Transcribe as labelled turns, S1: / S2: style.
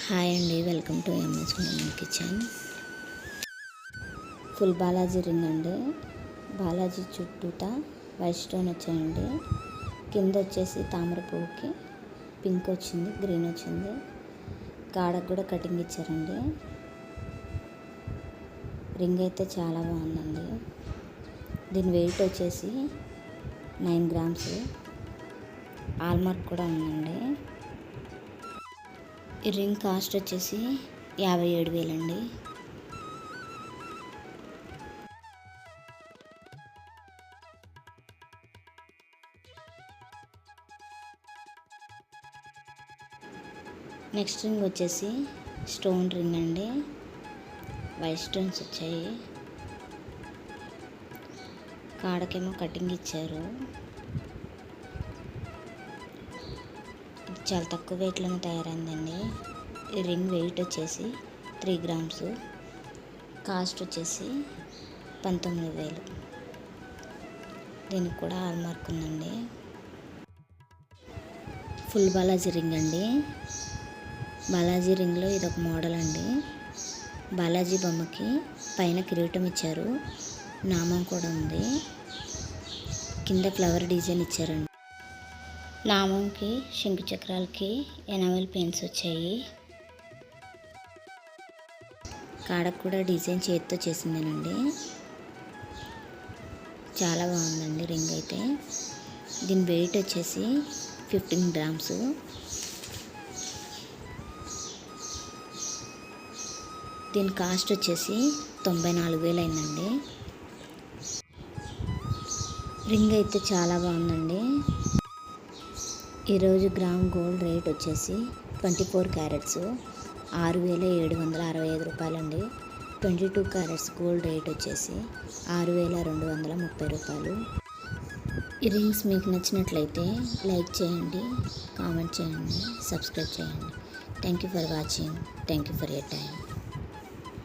S1: Hi అండి, welcome to MS home kitchen. Full Balaji ring అండి. బాలాజీ చుట్టూతా వైట్ స్టోన్ వచ్చాయండి. కింద వచ్చేసి తామర పువ్వుకి పింక్ వచ్చింది, గ్రీన్ వచ్చింది. కాడకు కూడా కటింగ్ ఇచ్చారండి. రింగ్ అయితే చాలా బాగుందండి. దీని వెయిట్ వచ్చేసి 9 grams. ఆల్మార్క్ కూడా ఉందండి. ఈ రింగ్ కాస్ట్ వచ్చేసి 57,000 అండి. నెక్స్ట్ రింగ్ వచ్చేసి స్టోన్ రింగ్ అండి. వైట్ స్టోన్స్ వచ్చాయి. కాడకేమో కటింగ్ ఇచ్చారు. చాలా తక్కువ వెయిట్లోనే తయారైందండి. ఈ రింగ్ వెయిట్ వచ్చేసి 3 grams. కాస్ట్ వచ్చేసి 19,000. దీనికి కూడా హాల్మార్క్ ఉందండి. ఫుల్ బాలాజీ రింగ్ అండి. బాలాజీ రింగ్లో ఇదొక మోడల్ అండి. బాలాజీ బొమ్మకి పైన కిరీటం ఇచ్చారు, నామం కూడా ఉంది. కింద ఫ్లవర్ డిజైన్ ఇచ్చారండి. నామంకి శంకు చక్రాలకి ఎనామెల్ పెయింట్స్ వచ్చాయి. కాడకు కూడా డిజైన్ చేతితో చేసిందేనండి. చాలా బాగుందండి రింగ్ అయితే. దీని వెయిట్ వచ్చేసి 15 grams. దీని కాస్ట్ వచ్చేసి 94,000 అయిందండి. రింగ్ అయితే చాలా బాగుందండి. ఈరోజు గ్రామ్ గోల్డ్ రేట్ వచ్చేసి 24 carats 6,765 రూపాయలండి. 22 carats గోల్డ్ రేట్ వచ్చేసి 6,230 రూపాయలు. ఈ రింగ్స్ మీకు నచ్చినట్లయితే లైక్ చేయండి, కామెంట్ చేయండి, సబ్స్క్రైబ్ చేయండి. Thank you for watching. Thank you for your time.